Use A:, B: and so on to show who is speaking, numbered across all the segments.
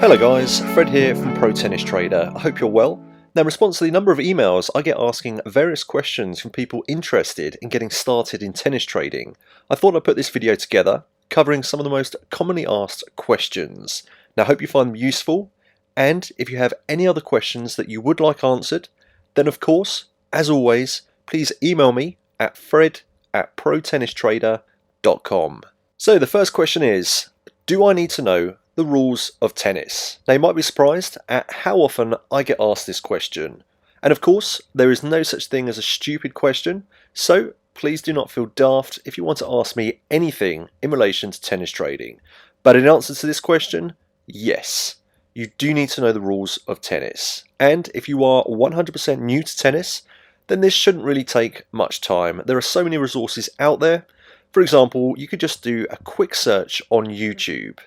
A: Hello guys, Fred here from Pro Tennis Trader. I hope you're well. Now in response to the number of emails I get asking various questions from people interested in getting started in tennis trading, I thought I'd put this video together covering some of the most commonly asked questions. Now I hope you find them useful, and if you have any other questions that you would like answered, then of course, as always, please email me at fred@protennistrader.com. So the first question is, do I need to know the rules of tennis? Now you might be surprised at how often I get asked this question. And of course, there is no such thing as a stupid question, so please do not feel daft if you want to ask me anything in relation to tennis trading. But in answer to this question, yes, you do need to know the rules of tennis. And if you are 100% new to tennis, then this shouldn't really take much time. There are so many resources out there. For example, you could just do a quick search on YouTube.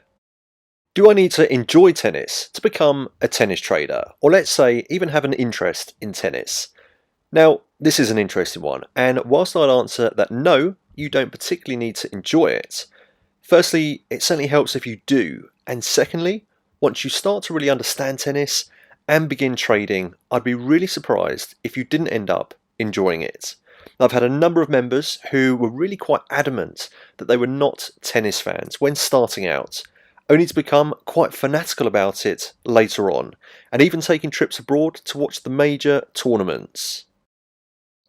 A: Do I need to enjoy tennis to become a tennis trader, or let's say even have an interest in tennis? Now, this is an interesting one, and whilst I'd answer that no, you don't particularly need to enjoy it, firstly, it certainly helps if you do, and secondly, once you start to really understand tennis and begin trading, I'd be really surprised if you didn't end up enjoying it. I've had a number of members who were really quite adamant that they were not tennis fans when starting out, only to become quite fanatical about it later on, and even taking trips abroad to watch the major tournaments.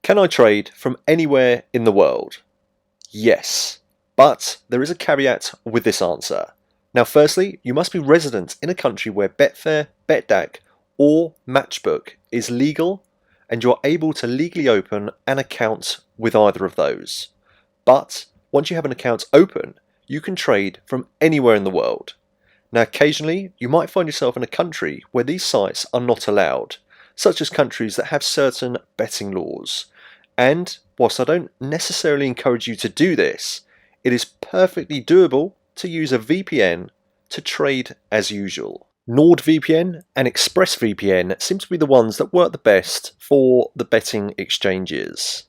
A: Can I trade from anywhere in the world? Yes, but there is a caveat with this answer. Now firstly, you must be resident in a country where Betfair, Betdaq or Matchbook is legal, and you're able to legally open an account with either of those. But once you have an account open, you can trade from anywhere in the world. Now occasionally you might find yourself in a country where these sites are not allowed, such as countries that have certain betting laws. And whilst I don't necessarily encourage you to do this, it is perfectly doable to use a VPN to trade as usual. NordVPN and ExpressVPN seem to be the ones that work the best for the betting exchanges.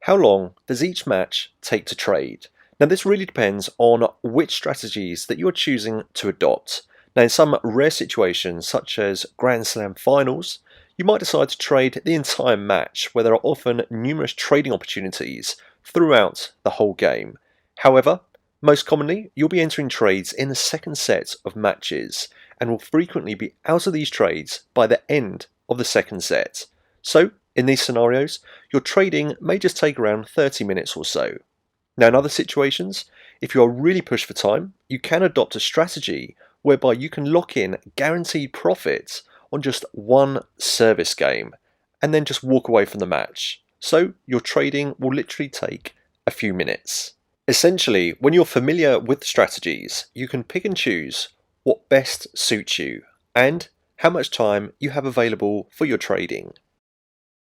A: How long does each match take to trade? Now this really depends on which strategies that you're choosing to adopt. Now in some rare situations such as Grand Slam finals, you might decide to trade the entire match where there are often numerous trading opportunities throughout the whole game. However, most commonly you'll be entering trades in the second set of matches and will frequently be out of these trades by the end of the second set. So in these scenarios, your trading may just take around 30 minutes or so. Now in other situations, if you are really pushed for time, you can adopt a strategy whereby you can lock in guaranteed profits on just one service game and then just walk away from the match. So your trading will literally take a few minutes. Essentially, when you're familiar with strategies, you can pick and choose what best suits you and how much time you have available for your trading.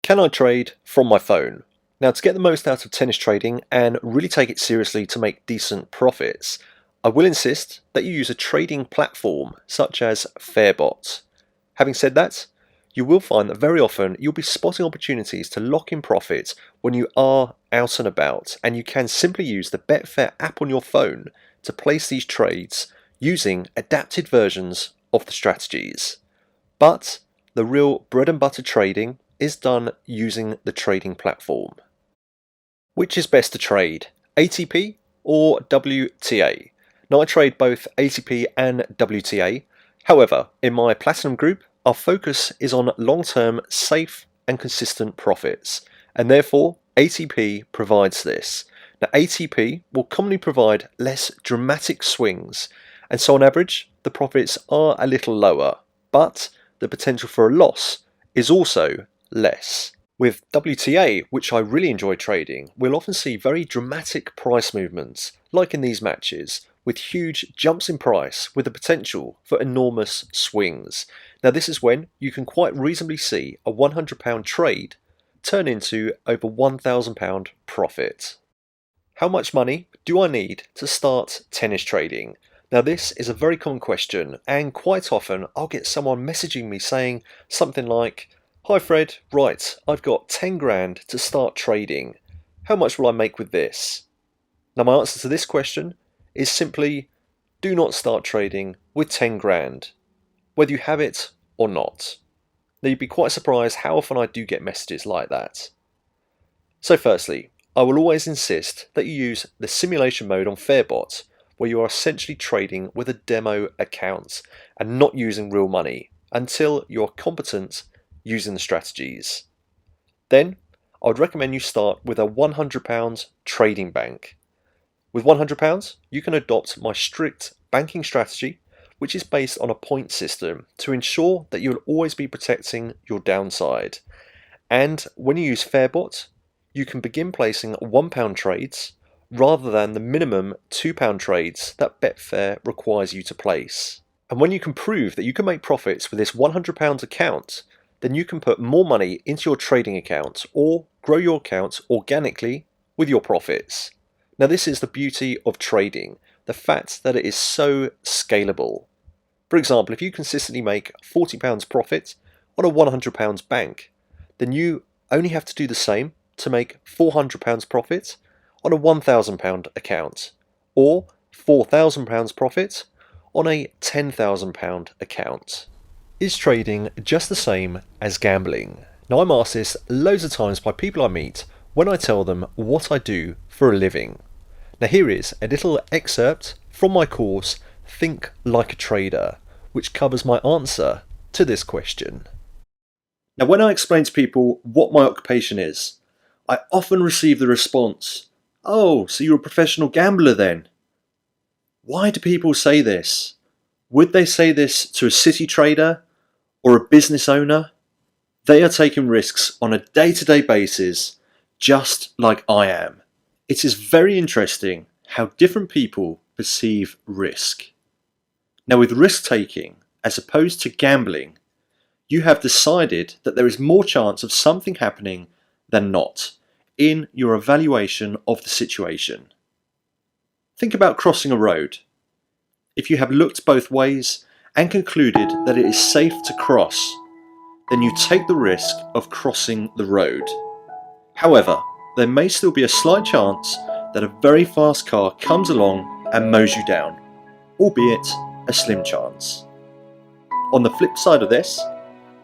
A: Can I trade from my phone? Now to get the most out of tennis trading and really take it seriously to make decent profits, I will insist that you use a trading platform such as Fairbot. Having said that, you will find that very often you'll be spotting opportunities to lock in profit when you are out and about, and you can simply use the Betfair app on your phone to place these trades using adapted versions of the strategies. But the real bread and butter trading is done using the trading platform. Which is best to trade, ATP or WTA? Now I trade both ATP and WTA. However, in my Platinum group, our focus is on long-term, safe and consistent profits, and therefore ATP provides this. Now ATP will commonly provide less dramatic swings, and so on average the profits are a little lower, but the potential for a loss is also less. With WTA, which I really enjoy trading, we'll often see very dramatic price movements, like in these matches, with huge jumps in price with the potential for enormous swings. Now this is when you can quite reasonably see a £100 trade turn into over £1,000 profit. How much money do I need to start tennis trading? Now this is a very common question, and quite often I'll get someone messaging me saying something like, "Hi Fred, right, I've got 10 grand to start trading. How much will I make with this?" Now my answer to this question is simply do not start trading with 10 grand, whether you have it or not. Now you'd be quite surprised how often I do get messages like that. So firstly, I will always insist that you use the simulation mode on Fairbot, where you are essentially trading with a demo account and not using real money until you're competent using the strategies. Then, I would recommend you start with a £100 trading bank. With £100, you can adopt my strict banking strategy, which is based on a point system to ensure that you'll always be protecting your downside. And when you use Fairbot, you can begin placing £1 trades rather than the minimum £2 trades that Betfair requires you to place. And when you can prove that you can make profits with this £100 account, then you can put more money into your trading account or grow your account organically with your profits. Now this is the beauty of trading, the fact that it is so scalable. For example, if you consistently make £40 profit on a £100 bank, then you only have to do the same to make £400 profit on a £1,000 account, or £4,000 profit on a £10,000 account. Is trading just the same as gambling? Now I'm asked this loads of times by people I meet when I tell them what I do for a living. Now here is a little excerpt from my course Think Like a Trader, which covers my answer to this question. Now when I explain to people what my occupation is, I often receive the response, "Oh, so you're a professional gambler then?" Why do people say this? Would they say this to a city trader or a business owner? They are taking risks on a day-to-day basis, just like I am. It is very interesting how different people perceive risk. Now with risk-taking, as opposed to gambling, you have decided that there is more chance of something happening than not in your evaluation of the situation. Think about crossing a road. If you have looked both ways and concluded that it is safe to cross, then you take the risk of crossing the road. However, there may still be a slight chance that a very fast car comes along and mows you down, albeit a slim chance. On the flip side of this,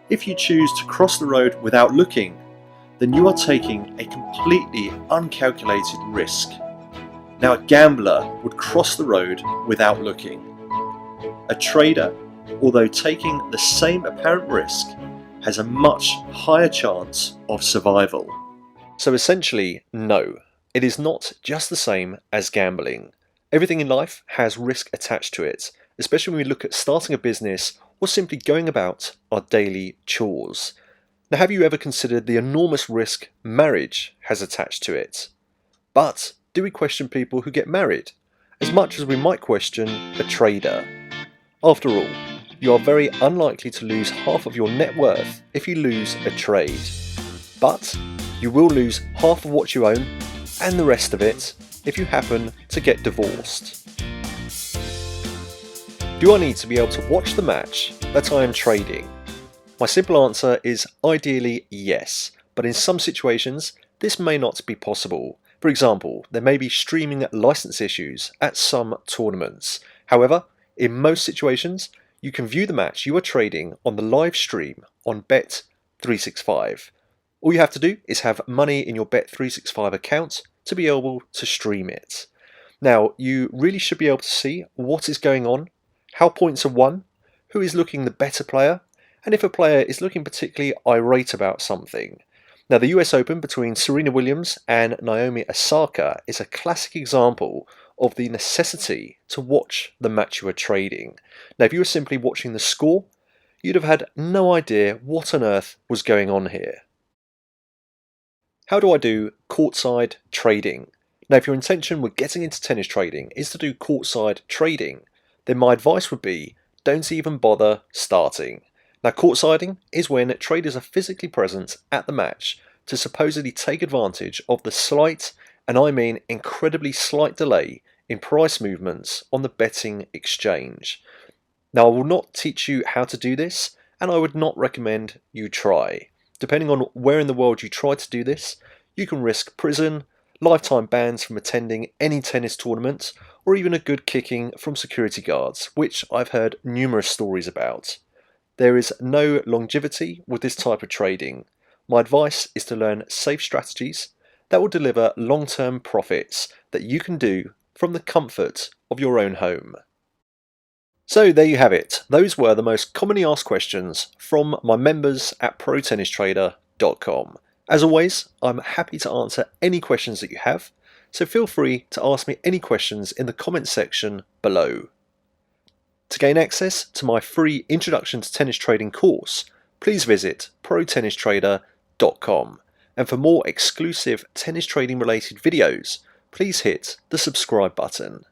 A: if you choose to cross the road without looking, then you are taking a completely uncalculated risk. Now a gambler would cross the road without looking. A trader, although taking the same apparent risk, has a much higher chance of survival. So essentially, no, it is not just the same as gambling. Everything in life has risk attached to it, especially when we look at starting a business or simply going about our daily chores. Now, have you ever considered the enormous risk marriage has attached to it? But do we question people who get married as much as we might question a trader? After all, you are very unlikely to lose half of your net worth if you lose a trade. But you will lose half of what you own and the rest of it if you happen to get divorced. Do I need to be able to watch the match that I am trading? My simple answer is ideally yes, but in some situations this may not be possible. For example, there may be streaming license issues at some tournaments. However, in most situations, you can view the match you are trading on the live stream on Bet365. All you have to do is have money in your Bet365 account to be able to stream it. Now, you really should be able to see what is going on, how points are won, who is looking the better player, and if a player is looking particularly irate about something. Now, the US Open between Serena Williams and Naomi Osaka is a classic example of the necessity to watch the match you are trading. Now, if you were simply watching the score, you'd have had no idea what on earth was going on here. How do I do courtside trading? Now, if your intention with getting into tennis trading is to do courtside trading, then my advice would be don't even bother starting. Now, courtsiding is when traders are physically present at the match to supposedly take advantage of the slight, and I mean incredibly slight delay in price movements on the betting exchange. Now, I will not teach you how to do this, and I would not recommend you try. Depending on where in the world you try to do this, you can risk prison, lifetime bans from attending any tennis tournament, or even a good kicking from security guards, which I've heard numerous stories about. There is no longevity with this type of trading. My advice is to learn safe strategies that will deliver long-term profits that you can do from the comfort of your own home. So there you have it. Those were the most commonly asked questions from my members at protennistrader.com. As always, I'm happy to answer any questions that you have, so feel free to ask me any questions in the comments section below. To gain access to my free Introduction to Tennis Trading course, please visit protennistrader.com. And for more exclusive tennis trading related videos, please hit the subscribe button.